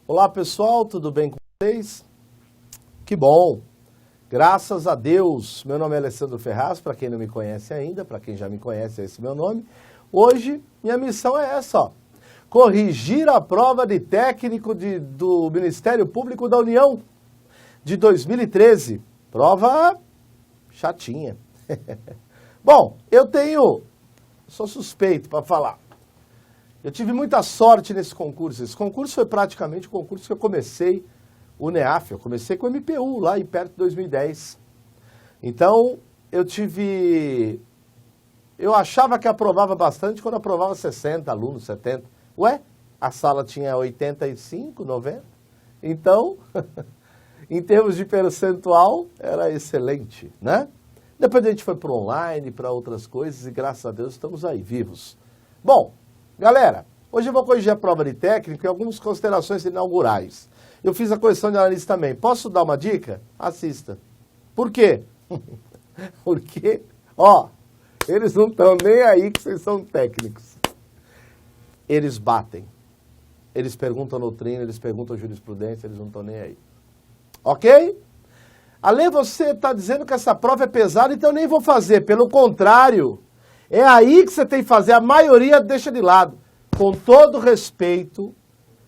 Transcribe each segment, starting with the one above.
Olá pessoal, tudo bem com vocês? Que bom! Graças a Deus! Meu nome é Alessandro Ferraz, para quem não me conhece ainda, para quem já me conhece, esse é meu nome. Hoje, minha missão é essa, ó. Corrigir a prova de técnico do Ministério Público da União de 2013. Prova chatinha. Bom, sou suspeito para falar. Eu tive muita sorte nesse concurso. Esse concurso foi praticamente o concurso que eu comecei, o NEAF. Eu comecei com o MPU, lá em perto de 2010. Então, eu achava que aprovava bastante quando aprovava 60 alunos, 70. Ué, a sala tinha 85, 90. Então, em termos de percentual, era excelente, né? Depois a gente foi para o online, para outras coisas, e graças a Deus estamos aí, vivos. Bom, galera, hoje eu vou corrigir a prova de técnico e algumas considerações inaugurais. Eu fiz a correção de analista também. Posso dar uma dica? Assista. Por quê? Porque, ó, eles não estão nem aí que vocês são técnicos. Eles batem. Eles perguntam doutrina, eles perguntam jurisprudência, eles não estão nem aí. Ok? Além, você está dizendo que essa prova é pesada, então eu nem vou fazer. Pelo contrário, é aí que você tem que fazer. A maioria deixa de lado. Com todo respeito,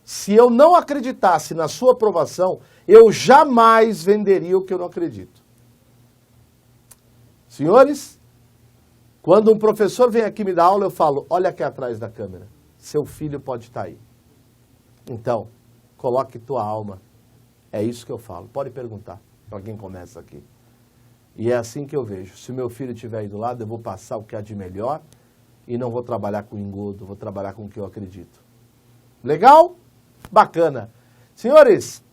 se eu não acreditasse na sua aprovação, eu jamais venderia o que eu não acredito. Senhores, quando um professor vem aqui me dar aula, eu falo, olha aqui atrás da câmera, seu filho pode estar aí. Então, coloque tua alma. É isso que eu falo. Pode perguntar para quem começa aqui. E é assim que eu vejo. Se o meu filho estiver aí do lado, eu vou passar o que há de melhor e não vou trabalhar com engodo, vou trabalhar com o que eu acredito. Legal? Bacana. Senhores,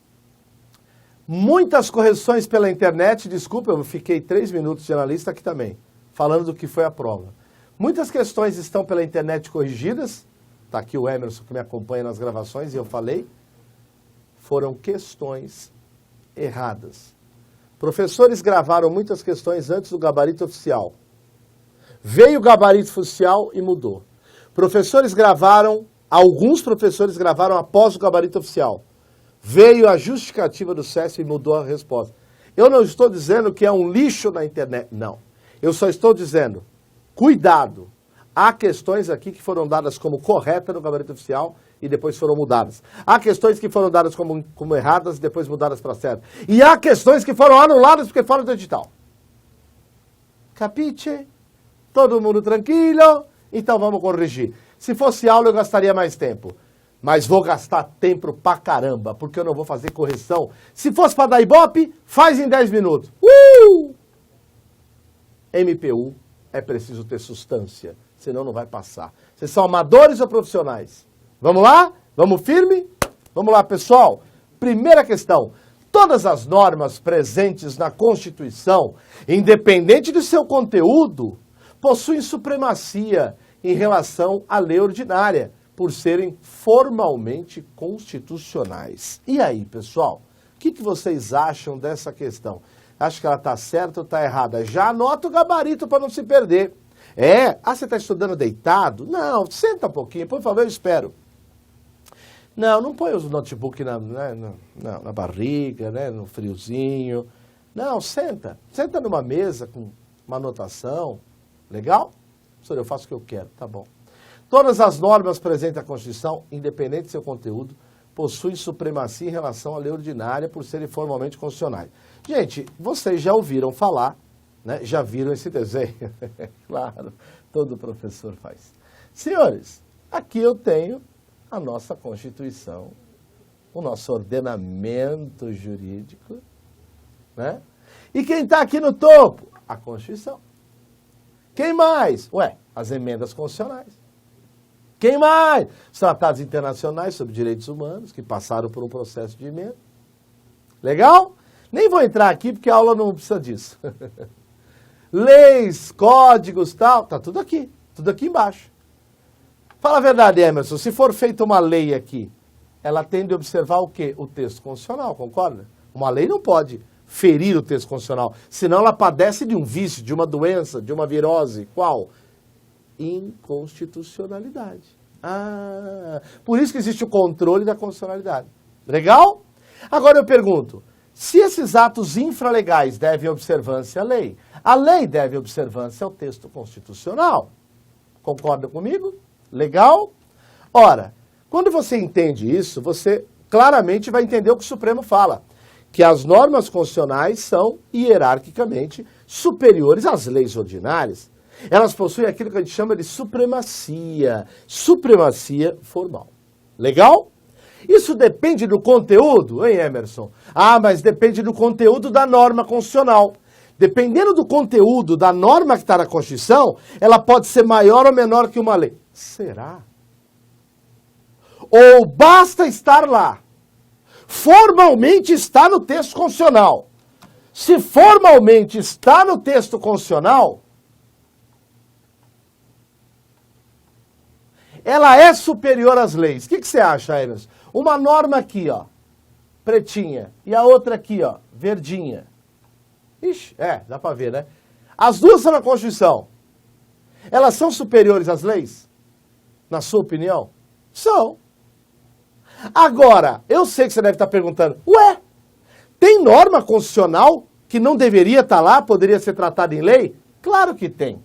muitas correções pela internet. Desculpa, eu fiquei 3 minutos de analista aqui também, falando do que foi a prova. Muitas questões estão pela internet corrigidas. Está aqui o Emerson que me acompanha nas gravações e eu falei. Foram questões erradas. Professores gravaram muitas questões antes do gabarito oficial. Veio o gabarito oficial e mudou. Alguns professores gravaram após o gabarito oficial. Veio a justificativa do SESP e mudou a resposta. Eu não estou dizendo que é um lixo na internet, não. Eu só estou dizendo, cuidado. Há questões aqui que foram dadas como correta no gabarito oficial e depois foram mudadas. Há questões que foram dadas como erradas e depois mudadas para certo. E há questões que foram anuladas porque foram do edital. Capiche? Todo mundo tranquilo? Então vamos corrigir. Se fosse aula eu gastaria mais tempo. Mas vou gastar tempo pra caramba, porque eu não vou fazer correção. Se fosse para dar ibope, faz em 10 minutos. MPU é preciso ter substância, senão não vai passar. Vocês são amadores ou profissionais? Vamos lá? Vamos firme? Vamos lá, pessoal. Primeira questão. Todas as normas presentes na Constituição, independente do seu conteúdo, possuem supremacia em relação à lei ordinária, por serem formalmente constitucionais. E aí, pessoal? O que vocês acham dessa questão? Acha que ela está certa ou está errada? Já anota o gabarito para não se perder. Você está estudando deitado? Não, senta um pouquinho, por favor, eu espero. Não põe os notebook na barriga, né, no friozinho. Não, senta. Senta numa mesa com uma anotação. Legal? Professor, eu faço o que eu quero, tá bom. Todas as normas presentes na Constituição, independente do seu conteúdo, possuem supremacia em relação à lei ordinária por serem formalmente constitucionais. Gente, vocês já ouviram falar, né? Já viram esse desenho? Claro, todo professor faz. Senhores, aqui eu tenho a nossa Constituição, o nosso ordenamento jurídico, né? E quem está aqui no topo? A Constituição. Quem mais? As emendas constitucionais. Quem mais? Os tratados internacionais sobre direitos humanos, que passaram por um processo de emenda. Legal? Nem vou entrar aqui, porque a aula não precisa disso. Leis, códigos, tal, tá tudo aqui embaixo. Fala a verdade, Emerson, se for feita uma lei aqui, ela tende a observar o quê? O texto constitucional, concorda? Uma lei não pode ferir o texto constitucional, senão ela padece de um vício, de uma doença, de uma virose. Qual? Inconstitucionalidade. Por isso que existe o controle da constitucionalidade. Legal? Agora eu pergunto, se esses atos infralegais devem observância à lei, a lei deve observância ao texto constitucional. Concorda comigo? Legal? Ora, quando você entende isso, você claramente vai entender o que o Supremo fala, que as normas constitucionais são hierarquicamente superiores às leis ordinárias. Elas possuem aquilo que a gente chama de supremacia formal. Legal? Isso depende do conteúdo, hein, Emerson? Ah, mas depende do conteúdo da norma constitucional. Dependendo do conteúdo da norma que está na Constituição, ela pode ser maior ou menor que uma lei. Será? Ou basta estar lá. Formalmente está no texto constitucional. Se formalmente está no texto constitucional, ela é superior às leis. O que você acha, Emerson? Uma norma aqui, ó, pretinha, e a outra aqui, ó, verdinha. Ixi, dá pra ver, né? As duas são na Constituição. Elas são superiores às leis? Na sua opinião? São. Agora, eu sei que você deve estar perguntando, ué, tem norma constitucional que não deveria estar lá, poderia ser tratada em lei? Claro que tem.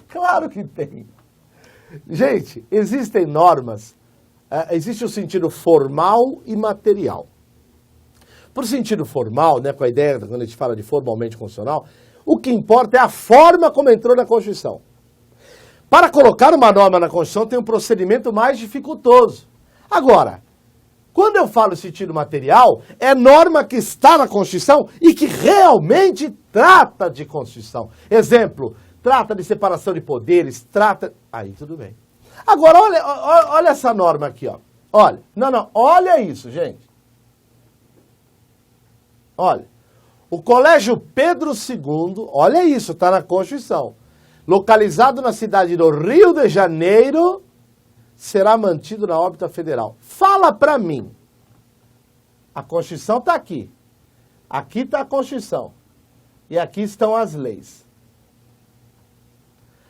Claro que tem. Gente, existem normas, existe o sentido formal e material. Por sentido formal, né, com a ideia, quando a gente fala de formalmente constitucional, o que importa é a forma como entrou na Constituição. Para colocar uma norma na Constituição tem um procedimento mais dificultoso. Agora, quando eu falo sentido material, é norma que está na Constituição e que realmente trata de Constituição. Exemplo, trata de separação de poderes, trata... Aí tudo bem. Agora, olha essa norma aqui, ó. Olha, olha isso, gente. Olha, o Colégio Pedro II, olha isso, está na Constituição. Localizado na cidade do Rio de Janeiro, será mantido na órbita federal. Fala para mim. A Constituição está aqui. Aqui está a Constituição. E aqui estão as leis.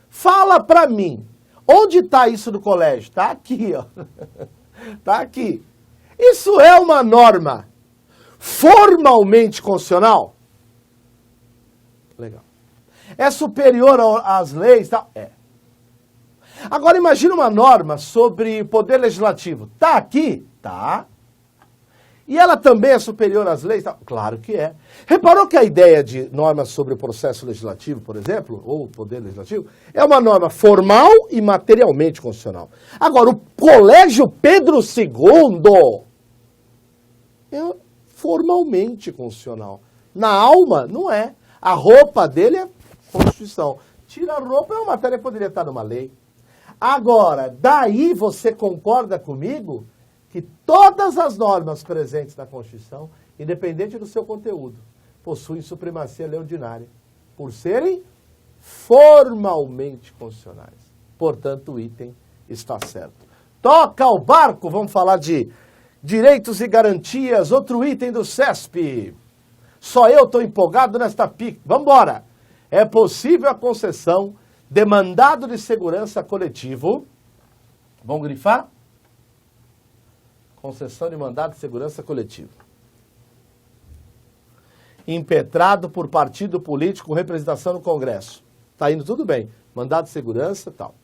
Fala para mim. Onde está isso do colégio? Está aqui, ó. Está aqui. Isso é uma norma formalmente constitucional? Legal. É superior às leis? Tá? É. Agora imagina uma norma sobre poder legislativo. Tá aqui? Tá. E ela também é superior às leis? Tá. Claro que é. Reparou que a ideia de normas sobre o processo legislativo, por exemplo, ou poder legislativo, é uma norma formal e materialmente constitucional. Agora, o Colégio Pedro II é formalmente constitucional. Na alma, não é. A roupa dele é Constituição. Tira a roupa, é uma matéria que poderia estar numa lei. Agora, daí você concorda comigo que todas as normas presentes na Constituição, independente do seu conteúdo, possuem supremacia lei ordinária, por serem formalmente constitucionais. Portanto, o item está certo. Toca o barco, vamos falar de direitos e garantias, outro item do CESP. Só eu estou empolgado nesta pique. Vamos embora. É possível a concessão de mandado de segurança coletivo. Vamos grifar? Concessão de mandado de segurança coletivo. Impetrado por partido político com representação no Congresso. Está indo tudo bem. Mandado de segurança e tal.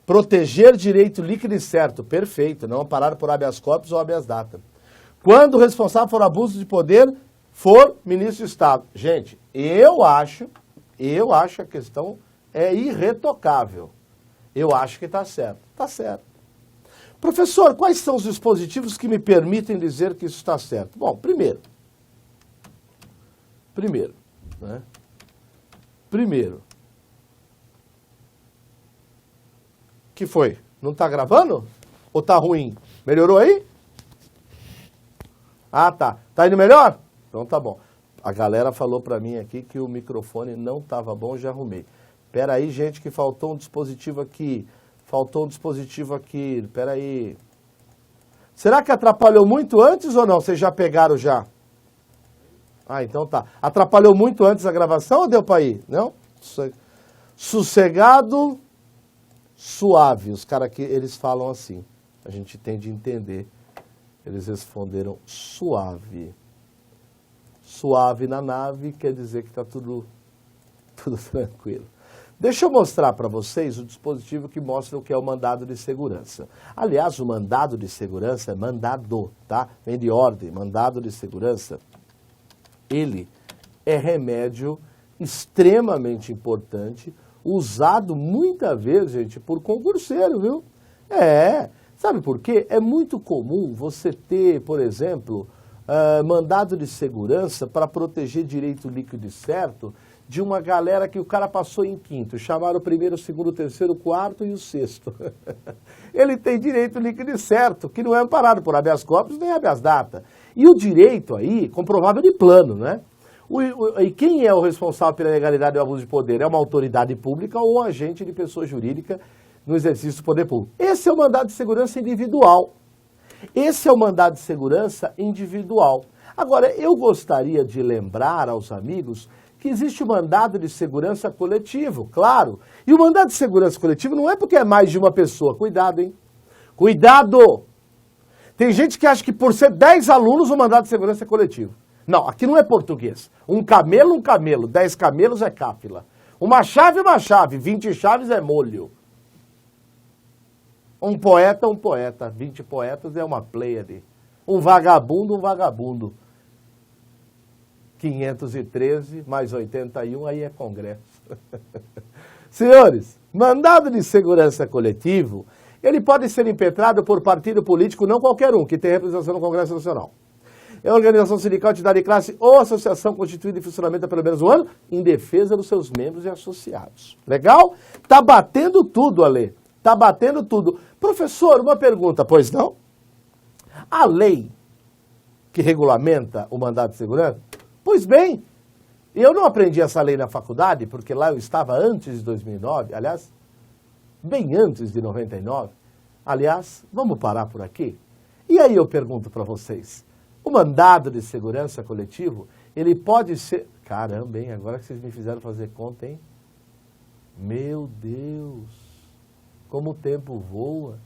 Proteger direito líquido e certo. Perfeito. Não amparado por habeas corpus ou habeas data. Quando o responsável for abuso de poder, for ministro de Estado. Gente, eu acho que a questão é irretocável. Eu acho que está certo. Está certo. Professor, quais são os dispositivos que me permitem dizer que isso está certo? Bom, primeiro, que foi? Não está gravando? Ou está ruim? Melhorou aí? Ah, tá. Tá indo melhor? Então tá bom. A galera falou para mim aqui que o microfone não estava bom, já arrumei. Pera aí, gente, que faltou um dispositivo aqui. Pera aí. Será que atrapalhou muito antes ou não? Vocês já pegaram já? Ah, então tá. Atrapalhou muito antes a gravação ou deu para ir? Não? Sossegado, suave. Os caras aqui, eles falam assim. A gente tem de entender Eles responderam suave. Suave na nave quer dizer que está tudo tranquilo. Deixa eu mostrar para vocês o dispositivo que mostra o que é o mandado de segurança. Aliás, o mandado de segurança é mandado, tá? Vem de ordem, mandado de segurança. Ele é remédio extremamente importante, usado muitas vezes, gente, por concurseiro, viu? Sabe por quê? É muito comum você ter, por exemplo, mandado de segurança para proteger direito líquido e certo de uma galera que o cara passou em quinto, chamaram o primeiro, o segundo, o terceiro, o quarto e o sexto. Ele tem direito líquido e certo, que não é amparado por habeas corpus nem habeas data. E o direito aí, comprovável de plano, né? E quem é o responsável pela ilegalidade e abuso de poder? É uma autoridade pública ou um agente de pessoa jurídica no exercício do poder público. Esse é o mandado de segurança individual. Esse é o mandado de segurança individual. Agora, eu gostaria de lembrar aos amigos que existe o mandado de segurança coletivo, claro. E o mandado de segurança coletivo não é porque é mais de uma pessoa. Cuidado, hein? Cuidado! Tem gente que acha que por ser 10 alunos o mandado de segurança é coletivo. Não, aqui não é português. Um camelo, 10 camelos é cáfila. Uma chave, 20 chaves é molho. Um poeta, 20 poetas é uma pleiade. Um vagabundo. 513 mais 81, aí é Congresso. Senhores, mandado de segurança coletivo, ele pode ser impetrado por partido político, não qualquer um, que tem representação no Congresso Nacional. É organização sindical, entidade de classe ou associação constituída em funcionamento há pelo menos um ano, em defesa dos seus membros e associados. Legal? Tá batendo tudo, Ale. Tá batendo tudo. Professor, uma pergunta, pois não? A lei que regulamenta o mandado de segurança, pois bem, eu não aprendi essa lei na faculdade, porque lá eu estava antes de 2009, aliás, bem antes de 99. Aliás, vamos parar por aqui? E aí eu pergunto para vocês, o mandado de segurança coletivo, ele pode ser... Caramba, hein? Agora que vocês me fizeram fazer conta, hein? Meu Deus, como o tempo voa.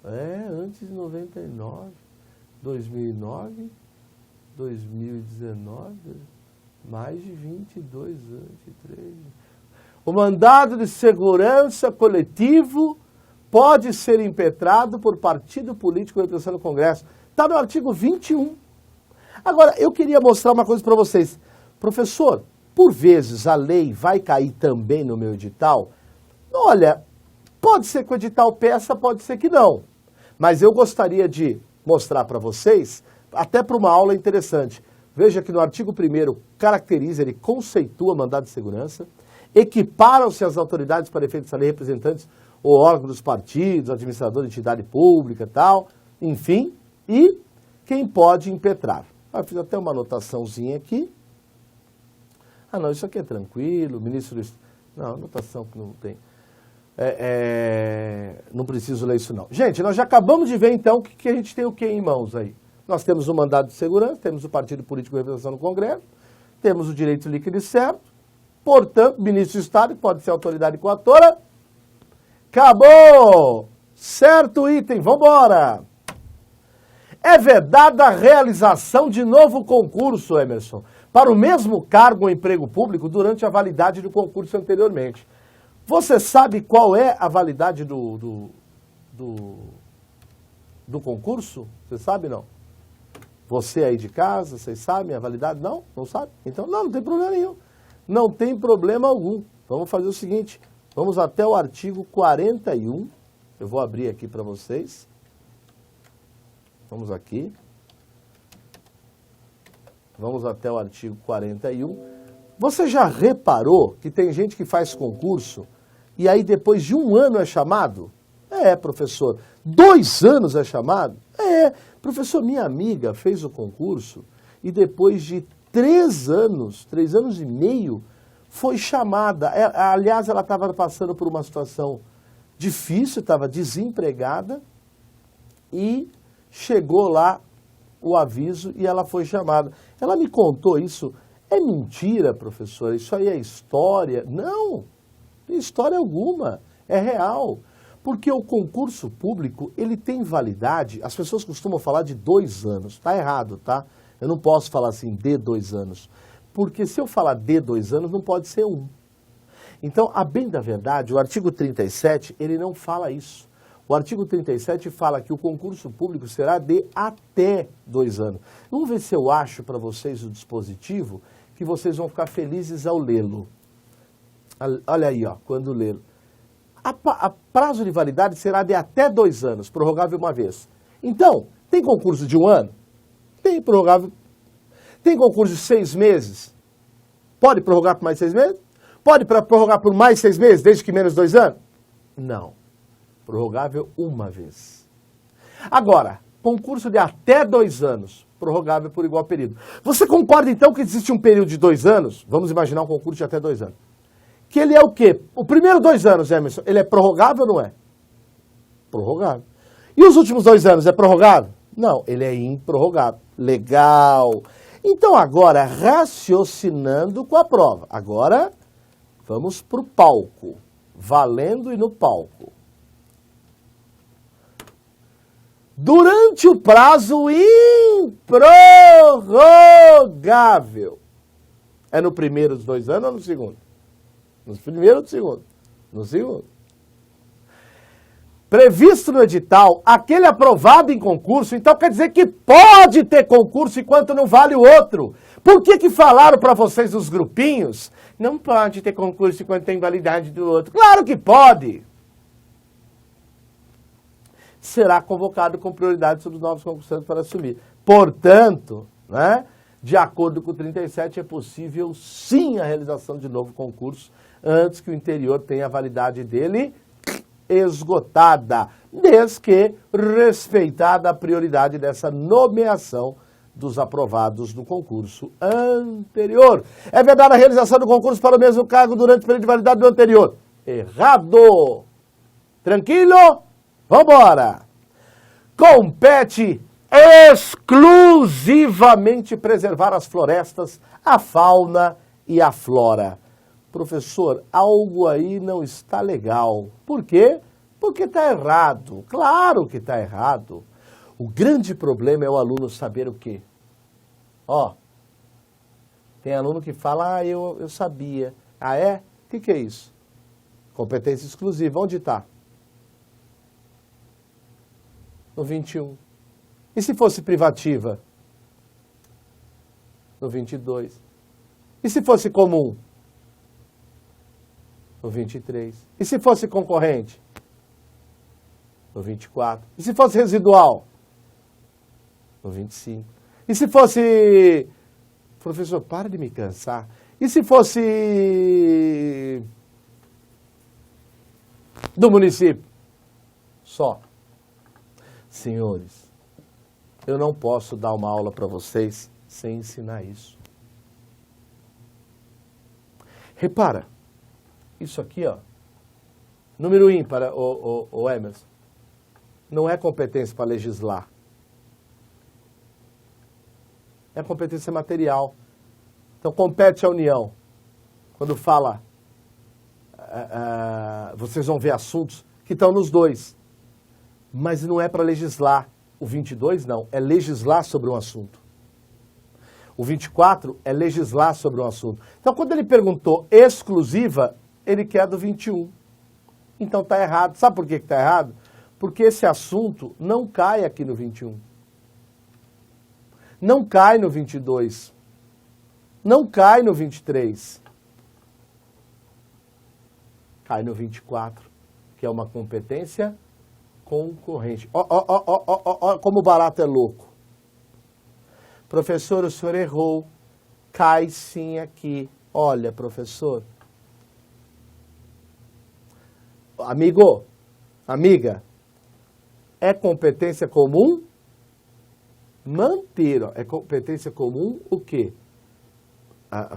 Antes de 99, 2009, 2019, mais de 22 anos, 23. O mandado de segurança coletivo pode ser impetrado por partido político representando o Congresso. Está no artigo 21. Agora, eu queria mostrar uma coisa para vocês. Professor, por vezes a lei vai cair também no meu edital? Olha, pode ser que o edital peça, pode ser que não. Mas eu gostaria de mostrar para vocês, até para uma aula interessante. Veja que no artigo 1º caracteriza, ele conceitua mandado de segurança, equiparam-se as autoridades para efeito dessa lei representantes ou órgãos dos partidos, administrador de entidade pública, tal, enfim, e quem pode impetrar. Eu fiz até uma anotaçãozinha aqui. Ah, não, isso aqui é tranquilo, ministro... Não, anotação que não tem. Não preciso ler isso não. Gente, nós já acabamos de ver então que a gente tem o que em mãos aí? Nós temos o mandado de segurança, temos o partido político de representação no Congresso, temos o direito líquido e certo, portanto, ministro do Estado, que pode ser autoridade coatora. Acabou! Certo item, vamos embora! É vedada a realização de novo concurso, Emerson, para o mesmo cargo ou emprego público durante a validade do concurso anteriormente. Você sabe qual é a validade do concurso? Você sabe, não? Você aí de casa, vocês sabem a validade? Não? Não sabe? Então, não tem problema nenhum. Não tem problema algum. Vamos fazer o seguinte, vamos até o artigo 41. Eu vou abrir aqui para vocês. Vamos aqui. Vamos até o artigo 41. Você já reparou que tem gente que faz concurso e aí depois de 1 ano é chamado? Professor. 2 anos é chamado? Professor, minha amiga fez o concurso e depois de 3 anos, 3 anos e meio, foi chamada. Aliás, ela estava passando por uma situação difícil, estava desempregada e chegou lá o aviso e ela foi chamada. Ela me contou isso. É mentira, professora? Isso aí é história? Não, não tem história alguma. É real. Porque o concurso público, ele tem validade, as pessoas costumam falar de 2 anos. Está errado, tá? Eu não posso falar assim, de 2 anos. Porque se eu falar de 2 anos, não pode ser 1. Então, a bem da verdade, o artigo 37, ele não fala isso. O artigo 37 fala que o concurso público será de até 2 anos. Vamos ver se eu acho para vocês o dispositivo que vocês vão ficar felizes ao lê-lo. Olha aí, ó, quando lê-lo. A prazo de validade será de até 2 anos, prorrogável uma vez. Então, tem concurso de 1 ano? Tem prorrogável. Tem concurso de 6 meses? Pode prorrogar por mais 6 meses? Pode prorrogar por mais 6 meses, desde que menos 2 anos? Não. Prorrogável uma vez. Agora, concurso de até 2 anos, prorrogável por igual período. Você concorda então que existe um período de 2 anos? Vamos imaginar um concurso de até 2 anos. Que ele é o quê? O primeiro 2 anos, Emerson, ele é prorrogável ou não é? Prorrogável. E os últimos 2 anos, é prorrogável? Não, ele é improrrogável. Legal. Então agora, raciocinando com a prova. Agora, vamos para o palco. Valendo e no palco. Durante o prazo improrrogável. É no primeiro dos 2 anos ou no segundo? No primeiro ou no segundo? No segundo. Previsto no edital, aquele aprovado em concurso, então quer dizer que pode ter concurso enquanto não vale o outro. Por que falaram para vocês nos grupinhos? Não pode ter concurso enquanto tem validade do outro. Claro que pode! Será convocado com prioridade sobre os novos concursantes para assumir. Portanto, né, de acordo com o 37, é possível sim a realização de novo concurso antes que o interior tenha a validade dele esgotada, desde que respeitada a prioridade dessa nomeação dos aprovados no concurso anterior. É verdade a realização do concurso para o mesmo cargo durante o período de validade do anterior? Errado! Tranquilo? Vambora! Compete exclusivamente preservar as florestas, a fauna e a flora. Professor, algo aí não está legal. Por quê? Porque está errado. Claro que está errado. O grande problema é o aluno saber o quê? Ó, tem aluno que fala, eu sabia. Ah, é? O que é isso? Competência exclusiva. Onde está? No 21. E se fosse privativa? No 22. E se fosse comum? No 23. E se fosse concorrente? No 24. E se fosse residual? No 25. E se fosse... Professor, para de me cansar. E se fosse... do município? Só. Senhores, eu não posso dar uma aula para vocês sem ensinar isso. Repara, isso aqui, ó, número ímpar, o Emerson, não é competência para legislar. É competência material. Então, compete à União. Quando fala, vocês vão ver assuntos que estão nos dois. Mas não é para legislar. O 22 não, é legislar sobre um assunto. O 24 é legislar sobre um assunto. Então, quando ele perguntou exclusiva, ele quer do 21. Então está errado. Sabe por que está errado? Porque esse assunto não cai aqui no 21. Não cai no 22. Não cai no 23. Cai no 24, que é uma competência concorrente. Ó, como o barato é louco. Professor, o senhor errou. Cai sim aqui. Olha, professor. Amigo, amiga, é competência comum? Manter, ó. É competência comum o quê?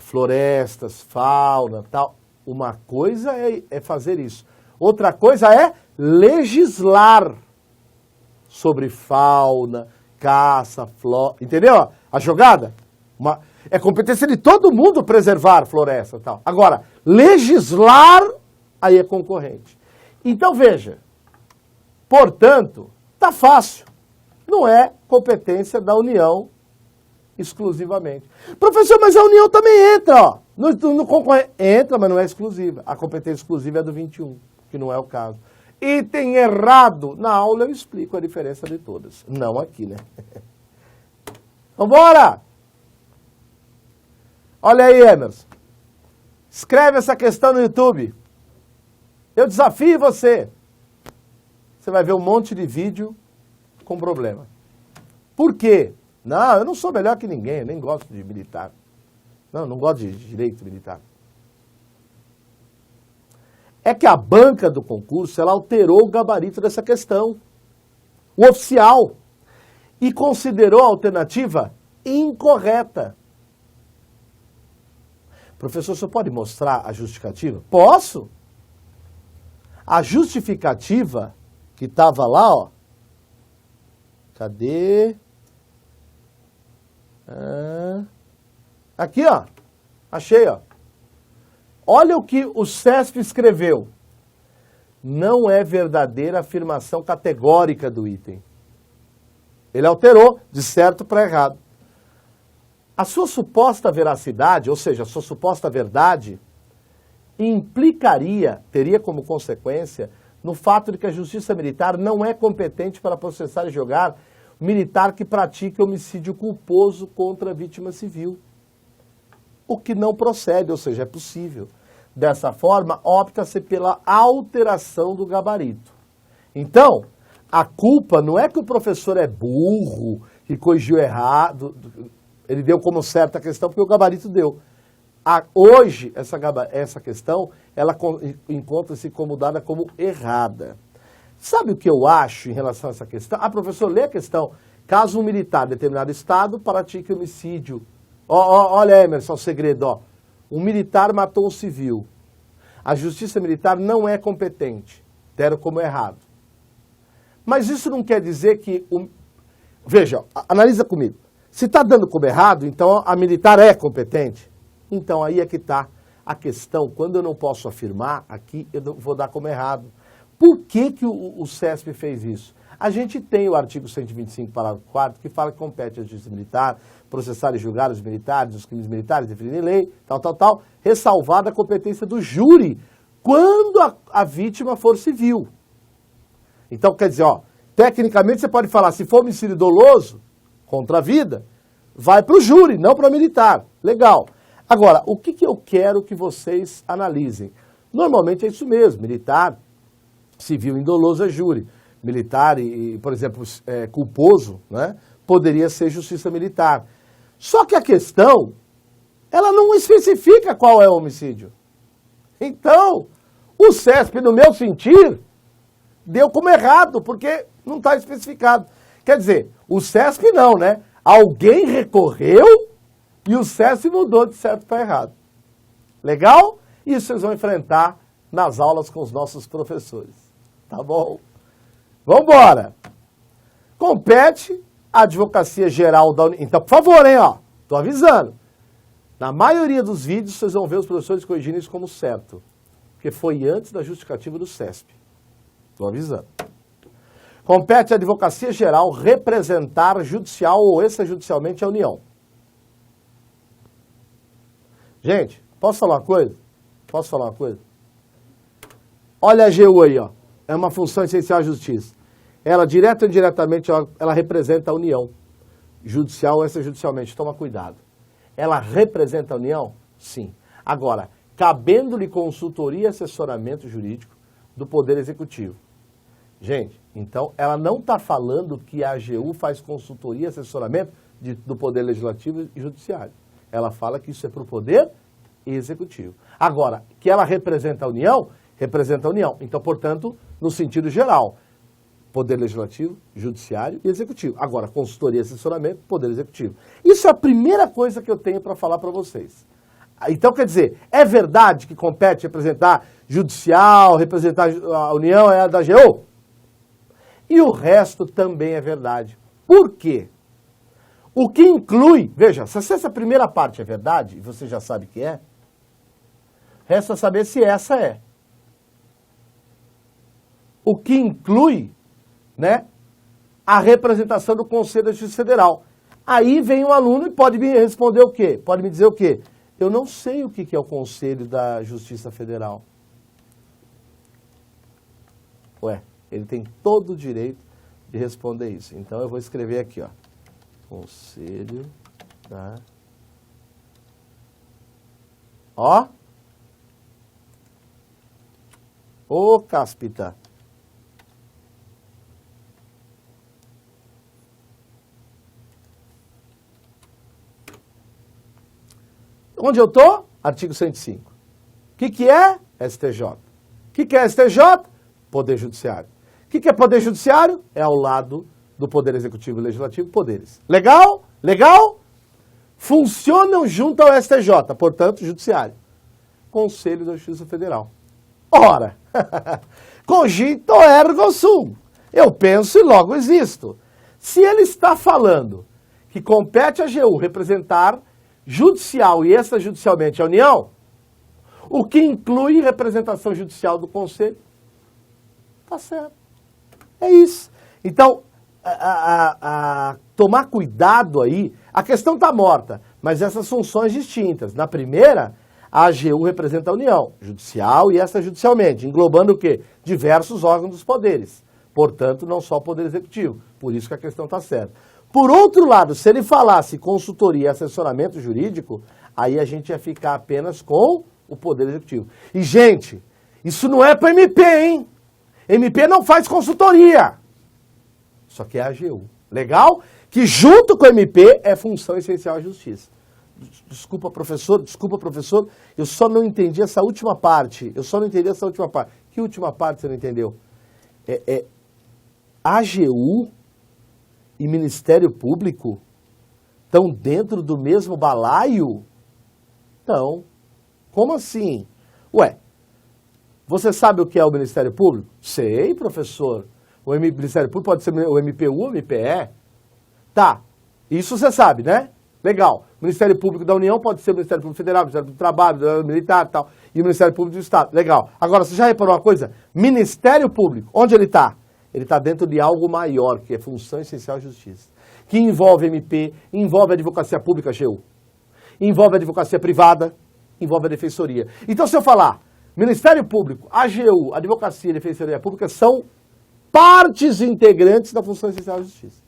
Florestas, fauna, tal. Uma coisa é fazer isso. Outra coisa é legislar sobre fauna, caça, flora. Entendeu a jogada? É competência de todo mundo preservar floresta e tal. Agora, legislar, aí é concorrente. Então, veja, Portanto, tá fácil. Não é competência da União exclusivamente. Professor, mas a União também entra, ó. No concorrente. Entra, mas não é exclusiva. A competência exclusiva é do 21, que não é o caso. Item errado. Na aula eu explico a diferença de todas. Não aqui, né? Vambora! Olha aí, Emerson. Escreve essa questão no YouTube. Eu desafio você. Você vai ver um monte de vídeo com problema. Por quê? Não, eu não sou melhor que ninguém, eu nem gosto de militar. Não gosto de direito militar. É que a banca do concurso, ela alterou o gabarito dessa questão. O oficial. E considerou a alternativa incorreta. Professor, você pode mostrar a justificativa? Posso. A justificativa que estava lá, ó. Cadê? Aqui, ó. Achei, ó. Olha o que o CESP escreveu. Não é verdadeira afirmação categórica do item. Ele alterou de certo para errado. A sua suposta veracidade, ou seja, a sua suposta verdade, implicaria, teria como consequência, no fato de que a Justiça Militar não é competente para processar e julgar o militar que pratique homicídio culposo contra a vítima civil. O que não procede, ou seja, é possível. Dessa forma, opta-se pela alteração do gabarito. Então, a culpa não é que o professor é burro, que corrigiu errado, ele deu como certa a questão porque o gabarito deu. Hoje, essa questão, ela encontra-se como dada como errada. Sabe o que eu acho em relação a essa questão? Ah, professor, lê a questão. Caso um militar de determinado estado pratique homicídio. Olha, Emerson, o segredo, ó. Um militar matou um civil. A Justiça Militar não é competente. Deram como errado. Mas isso não quer dizer que... Veja, analisa comigo. Se está dando como errado, então a militar é competente. Então aí é que está a questão. Quando eu não posso afirmar, aqui eu vou dar como errado. Por que o CESP fez isso? A gente tem o artigo 125, parágrafo 4º, que fala que compete à Justiça Militar processar e julgar os militares, os crimes militares definidos em lei, tal, ressalvada a competência do júri quando a vítima for civil. Então, quer dizer, ó, tecnicamente você pode falar, se for homicídio doloso contra a vida, vai para o júri, não para o militar. Legal. Agora, o que eu quero que vocês analisem? Normalmente é isso mesmo, militar, civil indoloso é júri. Militar e por exemplo, culposo, né, poderia ser justiça militar. Só que a questão, ela não especifica qual é o homicídio. Então, o CESP, no meu sentir, deu como errado, porque não está especificado. Quer dizer, o CESP não, né? Alguém recorreu e o CESP mudou de certo para errado. Legal? Isso vocês vão enfrentar nas aulas com os nossos professores. Tá bom? Vambora! Compete a Advocacia Geral da União. Então, por favor, hein, ó. Tô avisando. Na maioria dos vídeos, vocês vão ver os professores corrigindo isso como certo. Porque foi antes da justificativa do CESP. Tô avisando. Compete à Advocacia Geral representar judicial ou extrajudicialmente a União. Gente, posso falar uma coisa? Posso falar uma coisa? Olha a AGU aí, ó. É uma função essencial à justiça. Ela, direta ou indiretamente, ela representa a União. Judicial ou extrajudicialmente. Toma cuidado. Ela representa a União? Sim. Agora, cabendo-lhe consultoria e assessoramento jurídico do Poder Executivo. Gente, então, ela não está falando que a AGU faz consultoria e assessoramento do Poder Legislativo e Judiciário. Ela fala que isso é para o Poder Executivo. Agora, que ela representa a União? Representa a União. Então, portanto, no sentido geral, Poder Legislativo, Judiciário e Executivo. Agora, consultoria e assessoramento, Poder Executivo. Isso é a primeira coisa que eu tenho para falar para vocês. Então, quer dizer, é verdade que compete representar Judicial, representar a União, é a da AGU? E o resto também é verdade. Por quê? O que inclui, veja, se essa primeira parte é verdade, e você já sabe que é, resta saber se essa é. O que inclui né, a representação do Conselho da Justiça Federal. Aí vem um aluno e pode me responder o quê? Pode me dizer o quê? Eu não sei o que é o Conselho da Justiça Federal. Ué, ele tem todo o direito de responder isso. Então eu vou escrever aqui, ó. Conselho da... Ó. Ô, cáspita. Onde eu tô? Artigo 105. O que é? STJ. O que é STJ? Poder Judiciário. O que é Poder Judiciário? É ao lado do Poder Executivo e Legislativo, poderes. Legal? Legal? Funcionam junto ao STJ, portanto, Judiciário. Conselho da Justiça Federal. Ora, cogito ergo sum. Eu penso e logo existo. Se ele está falando que compete à AGU representar judicial e extrajudicialmente a União, o que inclui representação judicial do Conselho, tá certo. É isso. Então, tomar cuidado aí, a questão está morta, mas essas funções distintas. Na primeira, a AGU representa a União, judicial e extrajudicialmente, englobando o quê? Diversos órgãos dos poderes. Portanto, não só o Poder Executivo. Por isso que a questão está certa. Por outro lado, se ele falasse consultoria e assessoramento jurídico, aí a gente ia ficar apenas com o Poder Executivo. E, gente, isso não é para MP, hein? MP não faz consultoria. Só que é a AGU. Legal? Que junto com o MP é função essencial à justiça. Desculpa, professor, eu só não entendi essa última parte. Que última parte você não entendeu? AGU e Ministério Público estão dentro do mesmo balaio? Não. Como assim? Ué, você sabe o que é o Ministério Público? Sei, professor. O Ministério Público pode ser o MPU ou o MPE? Tá, isso você sabe, né? Legal. O Ministério Público da União pode ser o Ministério Público Federal, o Ministério Público do Trabalho, o Ministério Militar e tal, e o Ministério Público do Estado. Legal. Agora, você já reparou uma coisa? Ministério Público, onde ele está? Ele está dentro de algo maior, que é função essencial à justiça, que envolve MP, envolve a advocacia pública, AGU, envolve a advocacia privada, envolve a defensoria. Então, se eu falar Ministério Público, AGU, advocacia e defensoria pública são partes integrantes da função essencial à justiça.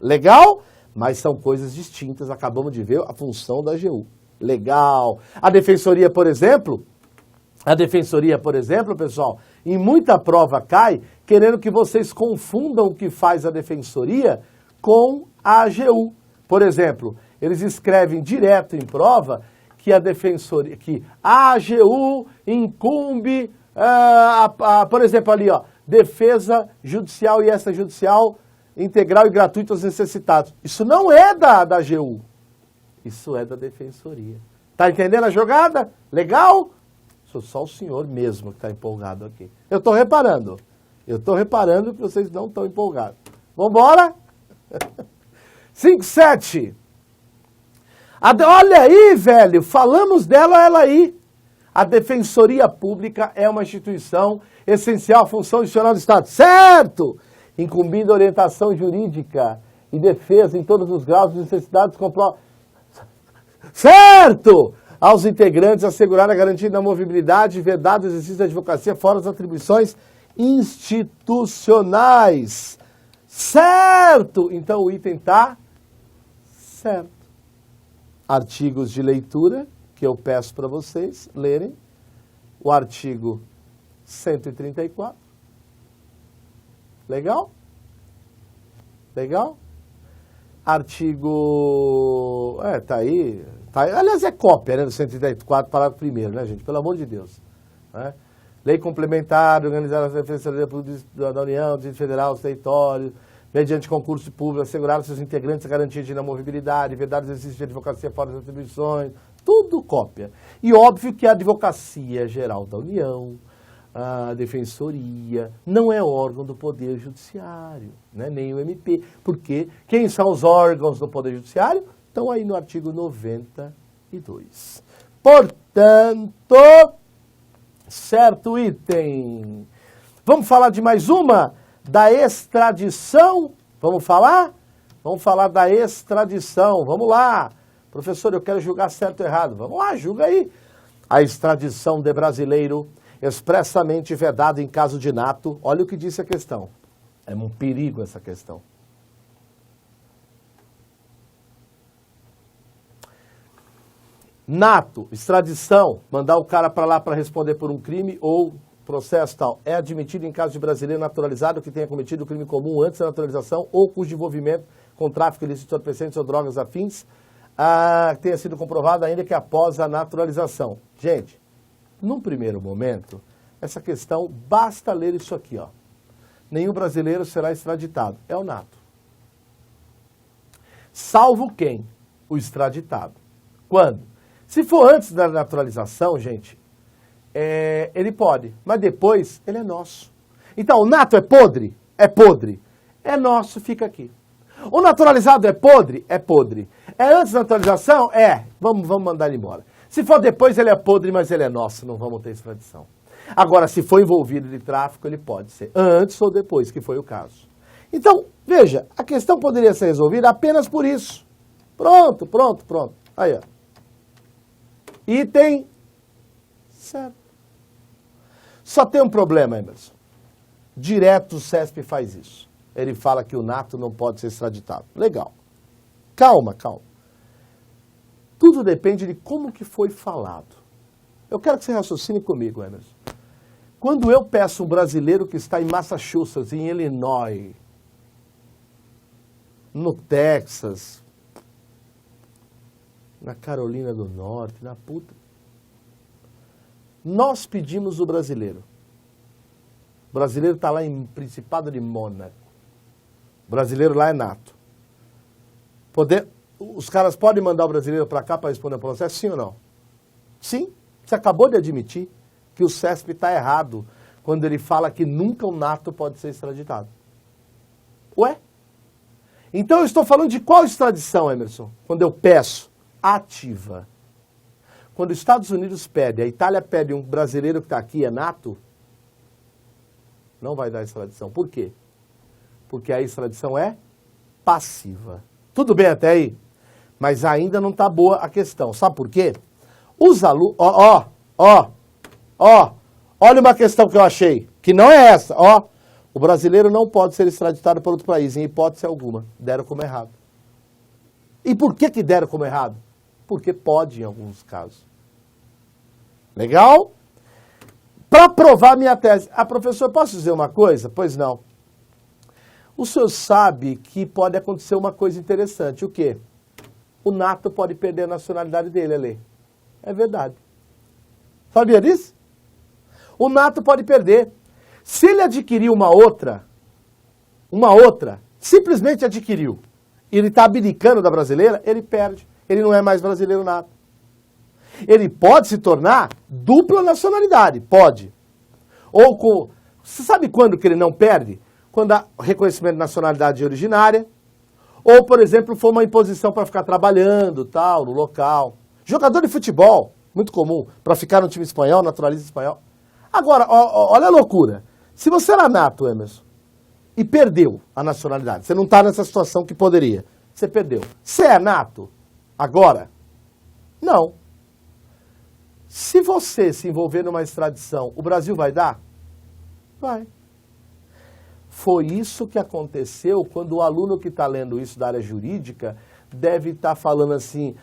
Legal? Mas são coisas distintas, acabamos de ver a função da AGU. Legal. A defensoria, por exemplo, pessoal, em muita prova cai querendo que vocês confundam o que faz a defensoria com a AGU. Por exemplo, eles escrevem direto em prova que a defensoria, que a AGU incumbe, por exemplo, ali, ó, defesa judicial e extrajudicial integral e gratuito aos necessitados. Isso não é da AGU. Isso é da defensoria. Tá entendendo a jogada? Legal? Sou só o senhor mesmo que está empolgado aqui. Eu estou reparando que vocês não estão empolgados. Vamos embora? 5.7. Olha aí, velho, falamos dela, ela aí. A Defensoria Pública é uma instituição essencial à função institucional do Estado. Certo! Incumbindo orientação jurídica e defesa em todos os graus de necessidades comprovadas. Certo! Aos integrantes assegurar a garantia da movibilidade e vedado o exercício da advocacia fora as atribuições institucionais. Certo! Então o item está certo. Artigos de leitura que eu peço para vocês lerem. O artigo 134. Legal? Legal? Artigo... tá aí. Aliás, é cópia, né, do 134, parágrafo 1º, né, gente? Pelo amor de Deus. Né? Lei complementar, organizar a Defensoria da União, do Distrito Federal, dos territórios, mediante concurso público, assegurar aos seus integrantes a garantia de inamovibilidade, verdade exercício de advocacia fora das atribuições, tudo cópia. E óbvio que a Advocacia Geral da União, a Defensoria, não é órgão do Poder Judiciário, né? Nem o MP, porque quem são os órgãos do Poder Judiciário? Estão aí no artigo 92. Portanto, certo item. Vamos falar de mais uma? da extradição. Vamos falar? Vamos falar da extradição. Vamos lá. Professor, eu quero julgar certo ou errado. Vamos lá, julga aí. A extradição de brasileiro expressamente vedada em caso de nato. Olha o que disse a questão. É um perigo essa questão. Nato, extradição, mandar o cara para lá para responder por um crime ou processo tal, é admitido em caso de brasileiro naturalizado que tenha cometido o crime comum antes da naturalização ou cujo envolvimento com tráfico ilícito de entorpecentes ou drogas afins tenha sido comprovado ainda que após a naturalização. Gente, num primeiro momento, essa questão, basta ler isso aqui, ó. Nenhum brasileiro será extraditado. É o nato. Salvo quem? O extraditado. Quando? Se for antes da naturalização, gente, ele pode, mas depois ele é nosso. Então, o nato é podre? É podre. É nosso, fica aqui. O naturalizado é podre? É podre. É antes da naturalização? É. Vamos mandar ele embora. Se for depois, ele é podre, mas ele é nosso, não vamos ter extradição. Agora, se for envolvido de tráfico, ele pode ser antes ou depois, que foi o caso. Então, veja, a questão poderia ser resolvida apenas por isso. Pronto. Aí, ó. Item certo. Só tem um problema, Emerson. Direto o CESP faz isso. Ele fala que o nato não pode ser extraditado. Legal. Calma. Tudo depende de como que foi falado. Eu quero que você raciocine comigo, Emerson. Quando eu peço um brasileiro que está em Massachusetts, em Illinois, no Texas, na Carolina do Norte, na puta. Nós pedimos o brasileiro. O brasileiro está lá em Principado de Mônaco. O brasileiro lá é nato. Os caras podem mandar o brasileiro para cá para responder o processo, sim ou não? Sim. Você acabou de admitir que o CESP está errado quando ele fala que nunca um nato pode ser extraditado. Ué? Então eu estou falando de qual extradição, Emerson? Quando eu peço ativa. Quando os Estados Unidos pede, a Itália pede um brasileiro que está aqui, é nato, não vai dar extradição. Por quê? Porque a extradição é passiva. Tudo bem até aí? Mas ainda não está boa a questão. Sabe por quê? Os alunos... Olha uma questão que eu achei, que não é essa. O brasileiro não pode ser extraditado para outro país, em hipótese alguma. Deram como errado. E por que deram como errado? Porque pode em alguns casos. Legal? Para provar minha tese. Professor, posso dizer uma coisa? Pois não. O senhor sabe que pode acontecer uma coisa interessante. O quê? O nato pode perder a nacionalidade dele, Alê. É verdade. Sabia disso? O nato pode perder. Se ele adquirir uma outra, simplesmente adquiriu, e ele está abdicando da brasileira, ele perde. Ele não é mais brasileiro nato. Ele pode se tornar dupla nacionalidade, pode. Você sabe quando que ele não perde? Quando há reconhecimento de nacionalidade originária, ou, por exemplo, for uma imposição para ficar trabalhando, tal, no local. Jogador de futebol, muito comum, para ficar no time espanhol, naturaliza espanhol. Agora, olha a loucura. Se você era nato, Emerson, e perdeu a nacionalidade, você não está nessa situação que poderia, você perdeu. Você é nato agora? Não. Se você se envolver numa extradição, o Brasil vai dar? Vai. Foi isso que aconteceu quando o aluno que está lendo isso da área jurídica deve estar falando assim,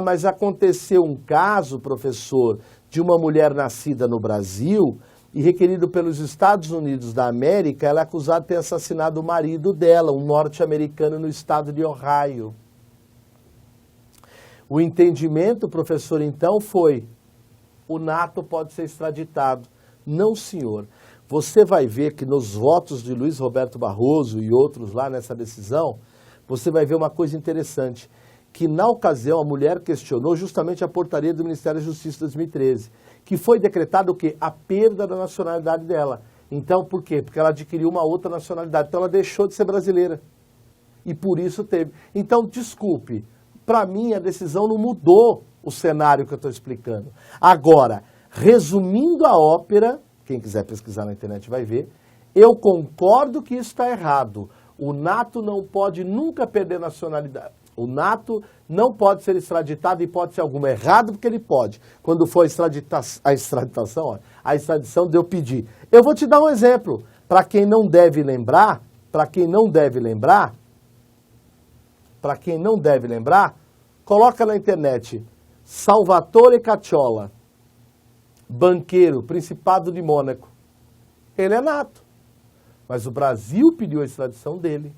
mas aconteceu um caso, professor, de uma mulher nascida no Brasil e requerido pelos Estados Unidos da América, ela é acusada de ter assassinado o marido dela, um norte-americano no estado de Ohio. O entendimento, professor, então foi, o nato pode ser extraditado. Não, senhor. Você vai ver que nos votos de Luiz Roberto Barroso e outros lá nessa decisão, você vai ver uma coisa interessante, que na ocasião a mulher questionou justamente a portaria do Ministério da Justiça de 2013, que foi decretado o quê? A perda da nacionalidade dela. Então, por quê? Porque ela adquiriu uma outra nacionalidade, então ela deixou de ser brasileira. E por isso teve. Então, desculpe, para mim a decisão não mudou o cenário que eu estou explicando. Agora, resumindo a ópera, quem quiser pesquisar na internet vai ver, Eu concordo que isso está errado. O nato não pode nunca perder nacionalidade. O nato não pode ser extraditado em hipótese alguma. Errado porque ele pode. Quando for a extradição de eu pedir. Eu vou te dar um exemplo. Para quem não deve lembrar, coloca na internet Salvatore Cacciola, banqueiro, Principado de Mônaco. Ele é nato. Mas o Brasil pediu a extradição dele.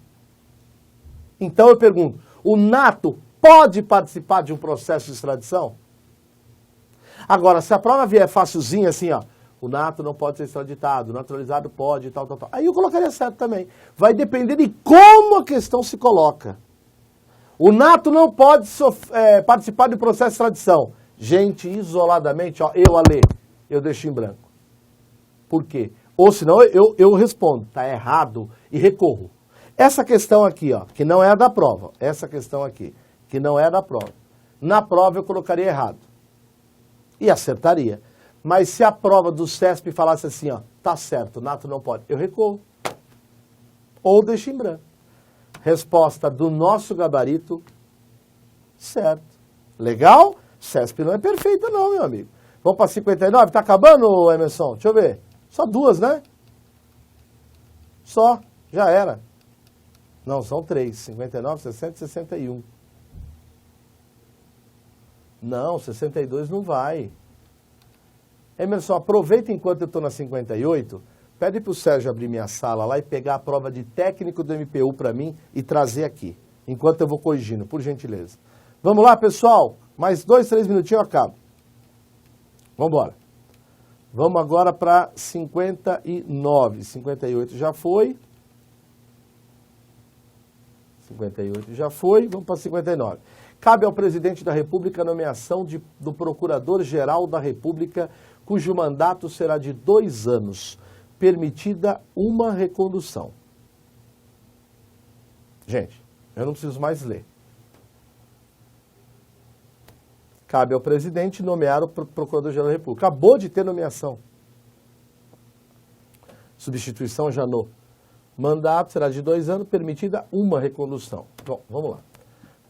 Então eu pergunto, o nato pode participar de um processo de extradição? Agora, se a prova vier facilzinha assim, ó, o nato não pode ser extraditado, o naturalizado pode, tal. Aí eu colocaria certo também. Vai depender de como a questão se coloca. O nato não pode participar do processo de extradição. Gente, isoladamente, ó, eu deixo em branco. Por quê? Ou senão eu respondo, tá errado e recorro. Essa questão aqui, ó, que não é a da prova, na prova eu colocaria errado e acertaria. Mas se a prova do CESP falasse assim, ó, tá certo, o nato não pode, eu recorro. Ou deixo em branco. Resposta do nosso gabarito, certo. Legal? CESP não é perfeita não, meu amigo. Vamos para 59, tá acabando, Emerson? Deixa eu ver. Só duas, né? Só, já era. Não, são 3, 59, 60 e 61. Não, 62 não vai. Emerson, aproveita enquanto eu estou na 58, pede para o Sérgio abrir minha sala lá e pegar a prova de técnico do MPU para mim e trazer aqui, enquanto eu vou corrigindo, por gentileza. Vamos lá, pessoal? Mais 2, 3 minutinhos eu acabo. Vamos embora. Vamos agora para 59. 58 já foi. 58 já foi. Vamos para 59. Cabe ao presidente da República a nomeação do Procurador-Geral da República, cujo mandato será de 2 anos, permitida uma recondução. Gente, eu não preciso mais ler. Cabe ao presidente nomear o Procurador-Geral da República. Acabou de ter nomeação. Substituição Janot. Mandato será de 2 anos, permitida uma recondução. Bom, vamos lá.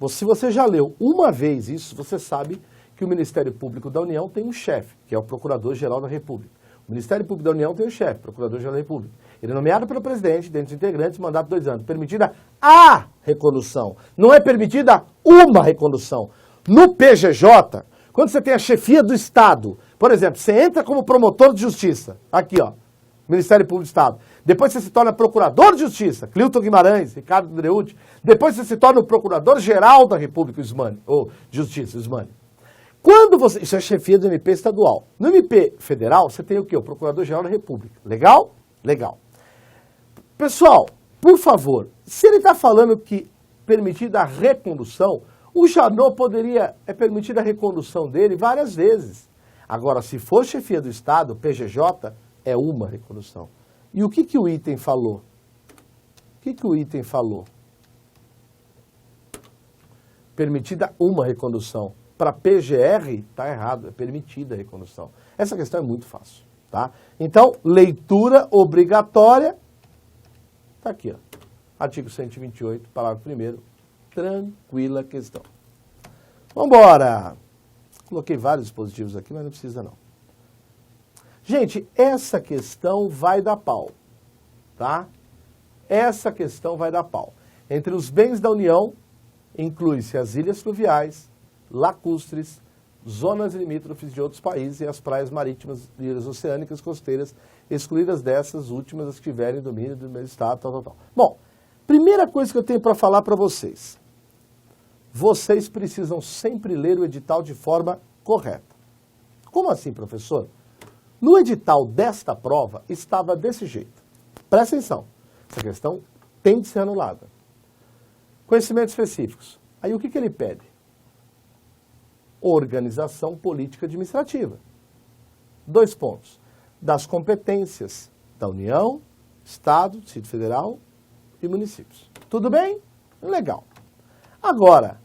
Se você já leu uma vez isso, você sabe que o Ministério Público da União tem um chefe, que é o Procurador-Geral da República. O Ministério Público da União tem um chefe, Procurador-Geral da República. Ele é nomeado pelo presidente, dentre os integrantes, mandato de 2 anos. Permitida a recondução. Não é permitida uma recondução. No PGJ, quando você tem a chefia do Estado, por exemplo, você entra como promotor de justiça, aqui ó, Ministério Público do Estado. Depois você se torna procurador de justiça, Clilton Guimarães, Ricardo Dreucci. Depois você se torna o procurador-geral da República, ou Justiça, Ismani. Quando você... Isso é chefia do MP estadual. No MP federal, você tem o quê? O Procurador-Geral da República. Legal? Legal. Pessoal, por favor, se ele está falando que permitida a recondução, o Janot é permitida a recondução dele várias vezes. Agora, se for chefia do Estado, PGJ, é uma recondução. E o que o item falou? O que o item falou? Permitida uma recondução. Para PGR, está errado, é permitida a recondução. Essa questão é muito fácil, tá? Então, leitura obrigatória, está aqui, ó. Artigo 128, parágrafo 1º, tranquila questão. Vamos embora! Coloquei vários dispositivos aqui, mas não precisa não. Gente, essa questão vai dar pau, tá? Essa questão vai dar pau. Entre os bens da União, inclui-se as ilhas fluviais, lacustres, zonas limítrofes de outros países e as praias marítimas, ilhas oceânicas, costeiras, excluídas dessas últimas as que tiverem domínio do meu estado, tal. Bom, primeira coisa que eu tenho para falar para vocês. Vocês precisam sempre ler o edital de forma correta. Como assim, professor? No edital desta prova estava desse jeito. Presta atenção. Essa questão tem de ser anulada. Conhecimentos específicos. Aí o que ele pede? Organização política administrativa. 2 pontos. Das competências da União, Estado, Distrito Federal e municípios. Tudo bem? Legal. Agora,